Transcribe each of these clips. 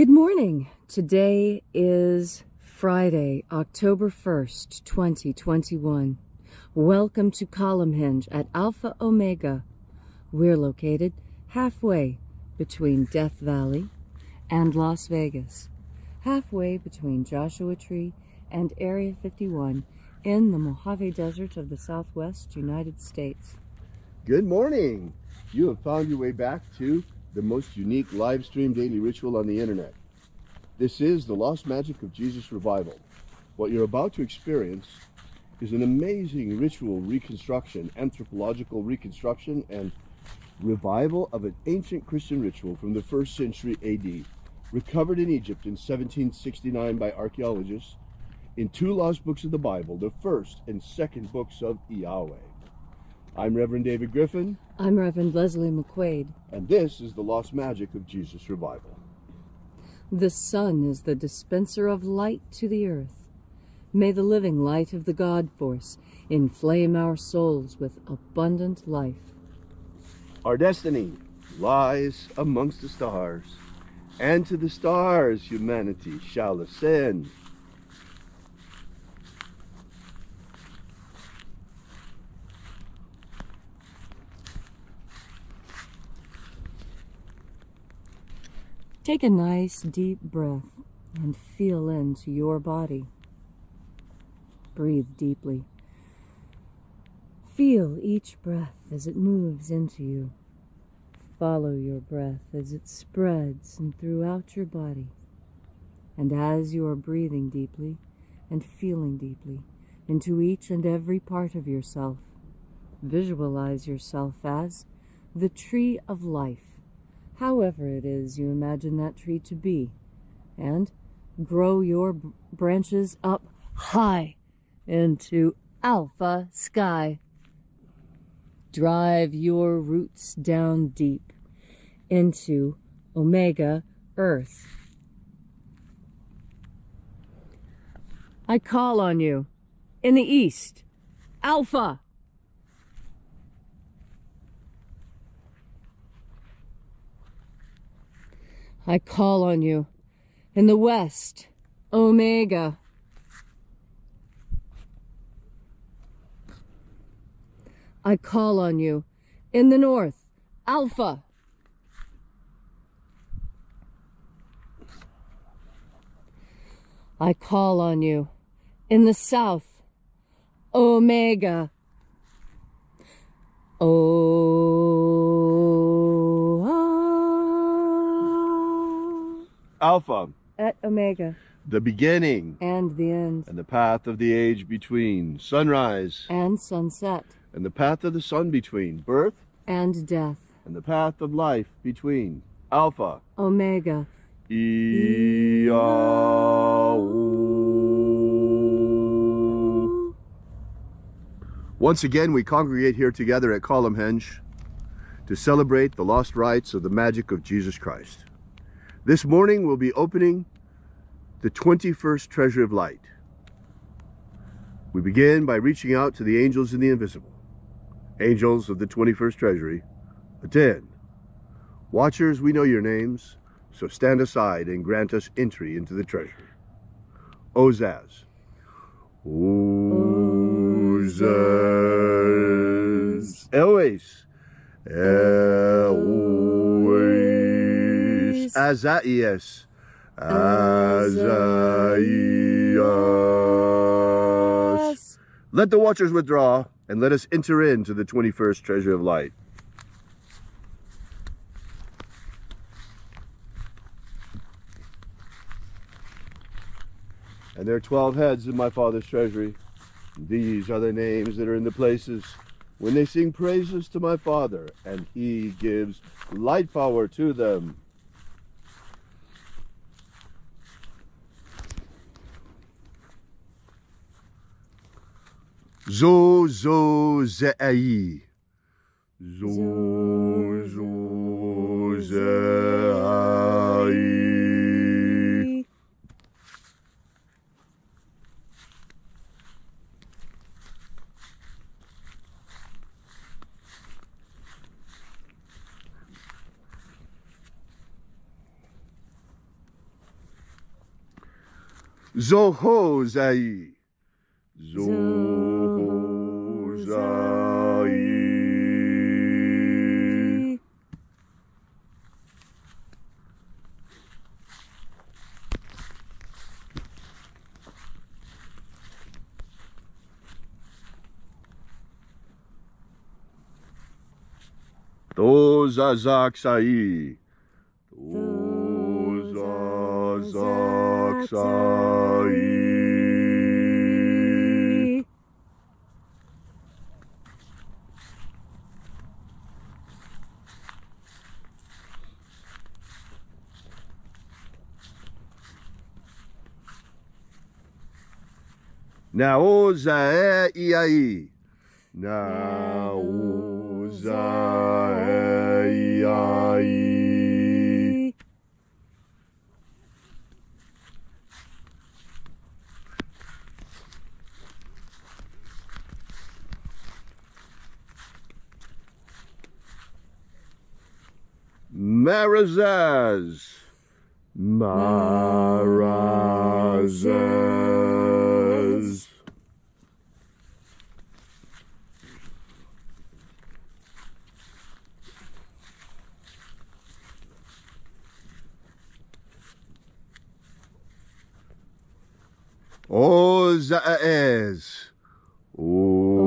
Good morning. Today is Friday, October 1st, 2021. Welcome to Column Hinge at Alpha Omega. We're located halfway between Death Valley and Las Vegas, halfway between Joshua Tree and Area 51 in the Mojave Desert of the Southwest United States. Good morning. You have found your way back to the most unique live stream daily ritual on the internet. This is the Lost Magic of Jesus Revival. What you're about to experience is an amazing ritual reconstruction, anthropological reconstruction and revival of an ancient Christian ritual from the 1st century AD, recovered in Egypt in 1769 by archaeologists in two lost books of the Bible, the first and second books of IAOE. I'm Reverend David Griffin. I'm Reverend Leslie McQuade. And this is the Lost Magic of Jesus Revival. The sun is the dispenser of light to the earth. May the living light of the God force inflame our souls with abundant life. Our destiny lies amongst the stars, and to the stars humanity shall ascend. Take a nice deep breath and feel into your body. Breathe deeply. Feel each breath as it moves into you. Follow your breath as it spreads and throughout your body. And as you are breathing deeply and feeling deeply into each and every part of yourself, visualize yourself as the tree of life, however it is you imagine that tree to be, and grow your branches up high into alpha sky. Drive your roots down deep into omega earth. I call on you in the east, alpha. I call on you in the west, omega. I call on you in the north, alpha. I call on you in the south, omega. Alpha, at omega, the beginning and the end, and the path of the age between, sunrise and sunset, and the path of the sun between, birth and death, and the path of life between, alpha, omega, IAOE. Once again, we congregate here together at Column Hinge to celebrate the lost rites of the magic of Jesus Christ. This morning we'll be opening the 21st Treasure of Light. We begin by reaching out to the angels in the invisible. Angels of the 21st Treasury, attend. Watchers, we know your names, so stand aside and grant us entry into the treasury. Ozaz. Ozaz. Elois. Elois. Azaias. Azaias. Let the watchers withdraw, and let us enter into the 21st Treasure of Light. And there are 12 heads in my Father's treasury. These are the names that are in the places when they sing praises to my Father, and he gives light power to them. Zo zo ze'ai. Zo zo ze'ai. Zohozai. Zohozai. Tozazaksai. Tozazaksai. IAOE I. I. Marazaz. Marazaz. Ozaez. Ozaez.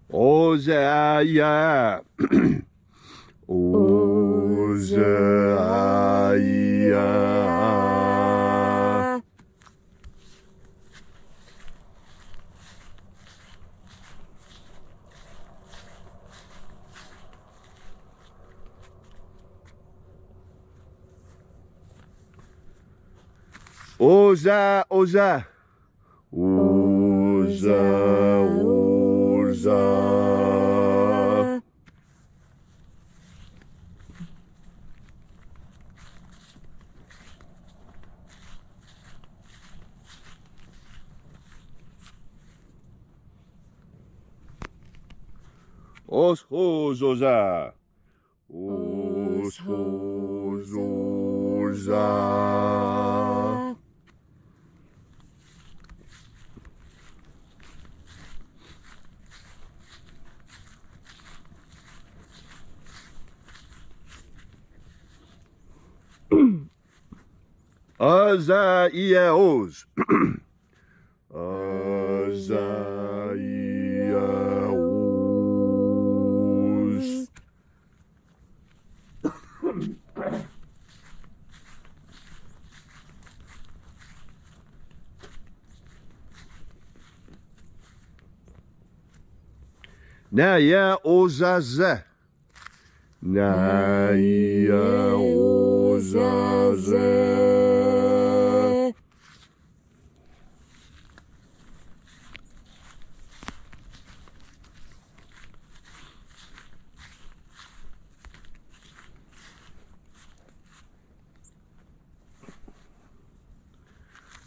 Ozaya. Ozaya. Oza, Oza. Oza, Oza. Oshozoza. Oshozoza. IAOs. IAOs. Naya Ozaze. Naya Ozaze.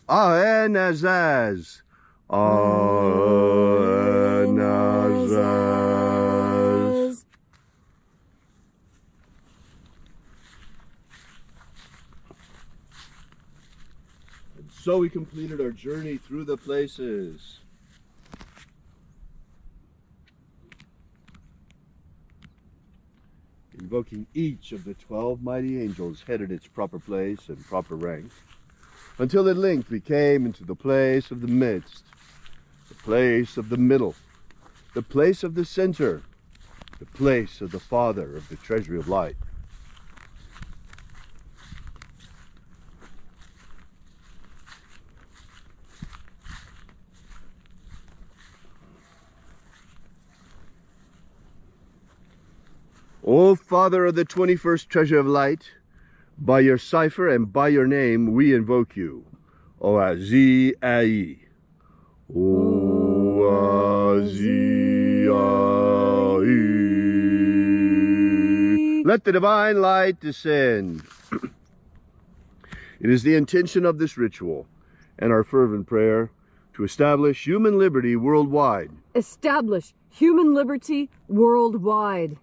Aenazaz. Aenazaz. And so we completed our journey through the places. Invoking each of the 12 mighty angels headed its proper place and proper rank, until at length we came into the place of the midst, the place of the middle, the place of the center, the place of the Father of the treasury of light. O Father of the 21st treasure of light, by your cipher and by your name we invoke you. Oazi Ai. Oazi Ai. Let the divine light descend. It is the intention of this ritual and our fervent prayer to establish human liberty worldwide. Establish human liberty worldwide.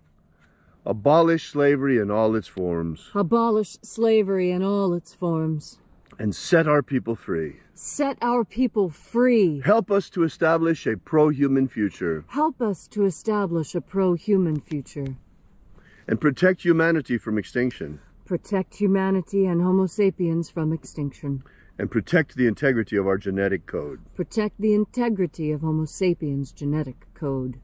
Abolish slavery in all its forms. Abolish slavery in all its forms. And set our people free. Set our people free. Help us to establish a pro-human future. Help us to establish a pro-human future. And protect humanity from extinction. Protect humanity and Homo sapiens from extinction. And protect the integrity of our genetic code. Protect the integrity of Homo sapiens' genetic code.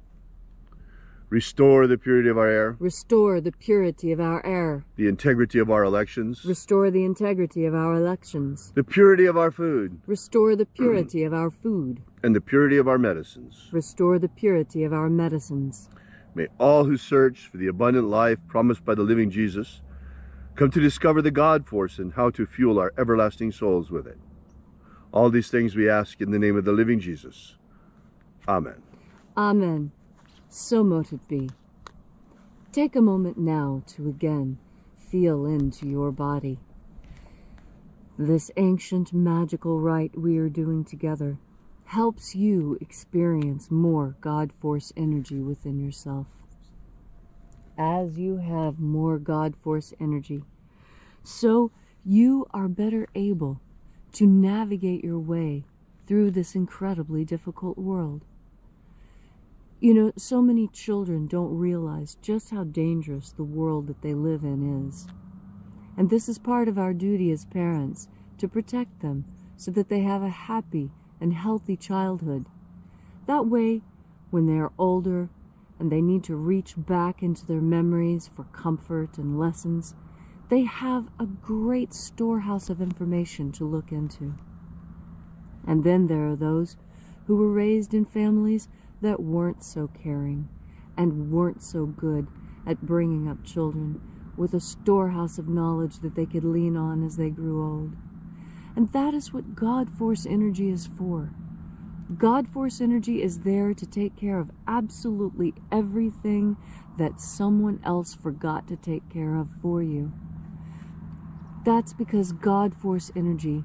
Restore the purity of our air. Restore the purity of our air. The integrity of our elections. Restore the integrity of our elections. The purity of our food. Restore the purity of our food. And the purity of our medicines. Restore the purity of our medicines. May all who search for the abundant life promised by the living Jesus come to discover the God force and how to fuel our everlasting souls with it. All these things we ask in the name of the living Jesus. Amen. Amen. So mote it be. Take a moment now to again feel into your body. This ancient magical rite we are doing together helps you experience more God Force energy within yourself. As you have more God Force energy, so you are better able to navigate your way through this incredibly difficult world. You know, so many children don't realize just how dangerous the world that they live in is. And this is part of our duty as parents, to protect them so that they have a happy and healthy childhood. That way, when they are older and they need to reach back into their memories for comfort and lessons, they have a great storehouse of information to look into. And then there are those who were raised in families that weren't so caring and weren't so good at bringing up children with a storehouse of knowledge that they could lean on as they grew old. And that is what God Force energy is for. God Force energy is there to take care of absolutely everything that someone else forgot to take care of for you. That's because God Force energy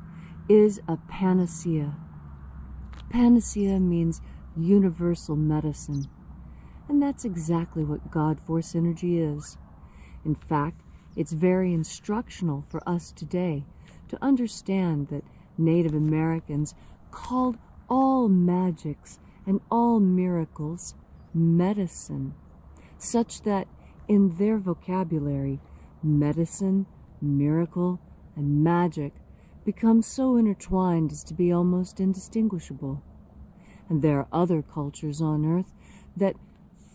is a panacea. Panacea means universal medicine. And that's exactly what God Force energy is. In fact, it's very instructional for us today to understand that Native Americans called all magics and all miracles medicine, such that in their vocabulary, medicine, miracle, and magic become so intertwined as to be almost indistinguishable. And there are other cultures on Earth that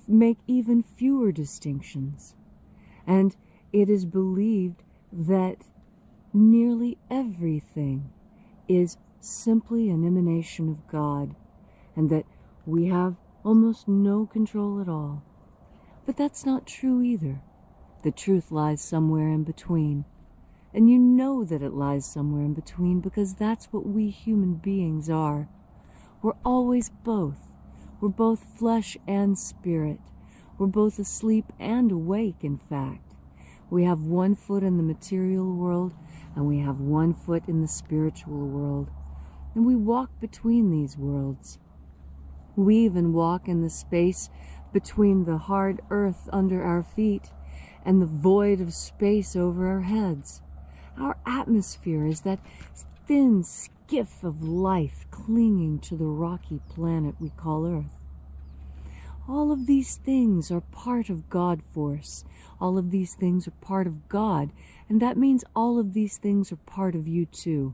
make even fewer distinctions. And it is believed that nearly everything is simply an emanation of God, and that we have almost no control at all. But that's not true either. The truth lies somewhere in between. And you know that it lies somewhere in between because that's what we human beings are. We're always both. We're both flesh and spirit. We're both asleep and awake, in fact. We have one foot in the material world, and we have one foot in the spiritual world. And we walk between these worlds. We even walk in the space between the hard earth under our feet and the void of space over our heads. Our atmosphere is that thin skiff of life clinging to the rocky planet we call Earth. All of these things are part of God Force. All of these things are part of God, and that means all of these things are part of you too.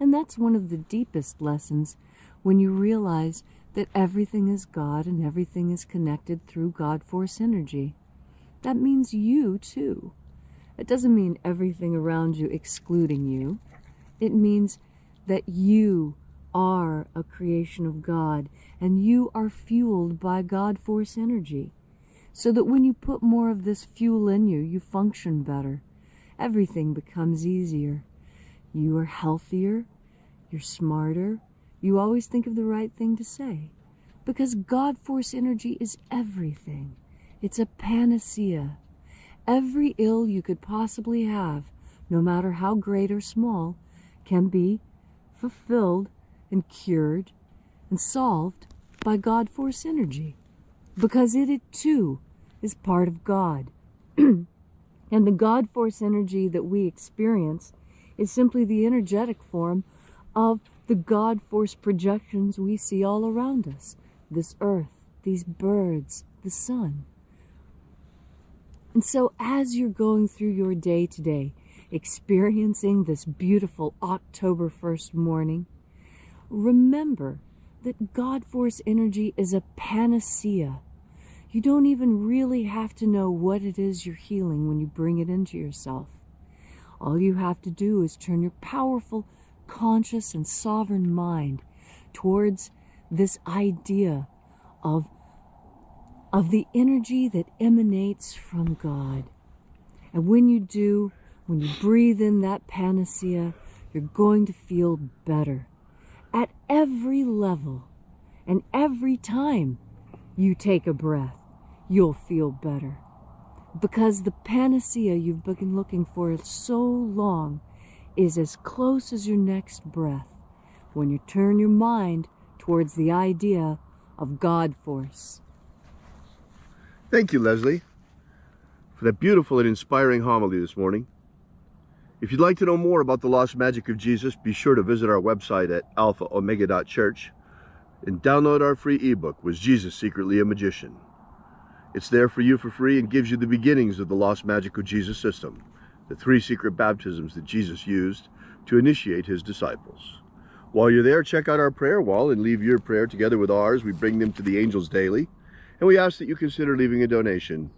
And that's one of the deepest lessons when you realize that everything is God and everything is connected through God Force energy. That means you too. It doesn't mean everything around you excluding you. It means that you are a creation of God and you are fueled by God Force energy. So that when you put more of this fuel in you, you function better. Everything becomes easier. You are healthier. You're smarter. You always think of the right thing to say. Because God Force energy is everything. It's a panacea. Every ill you could possibly have, no matter how great or small, can be fulfilled and cured and solved by God Force energy, because it too is part of God. And the God Force energy that we experience is simply the energetic form of the God Force projections we see all around us. This earth, these birds, the sun. And so as you're going through your day today, experiencing this beautiful October 1st morning, remember that God Force energy is a panacea. You don't even really have to know what it is you're healing when you bring it into yourself. All you have to do is turn your powerful, conscious, and sovereign mind towards this idea of the energy that emanates from God. And when you do, when you breathe in that panacea, you're going to feel better at every level. And every time you take a breath, you'll feel better. Because the panacea you've been looking for so long is as close as your next breath when you turn your mind towards the idea of God Force. Thank you, Leslie, for that beautiful and inspiring homily this morning. If you'd like to know more about the lost magic of Jesus, be sure to visit our website at alphaomega.church and download our free ebook, Was Jesus Secretly a Magician? It's there for you for free and gives you the beginnings of the lost magic of Jesus system, the 3 secret baptisms that Jesus used to initiate his disciples. While you're there, check out our prayer wall and leave your prayer together with ours. We bring them to the angels daily, and we ask that you consider leaving a donation.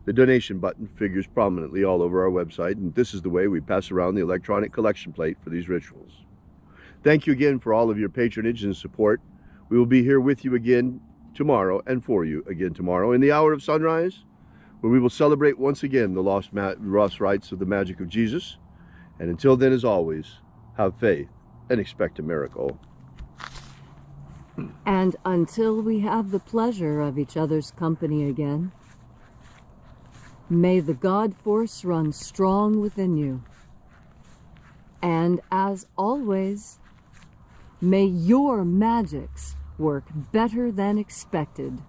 The donation button figures prominently all over our website, and this is the way we pass around the electronic collection plate for these rituals. Thank you again for all of your patronage and support. We will be here with you again tomorrow and for you again tomorrow in the hour of sunrise, where we will celebrate once again the lost rites of the magic of Jesus. And until then, as always, have faith and expect a miracle. And until we have the pleasure of each other's company again, may the God Force run strong within you. And as always, may your magics work better than expected.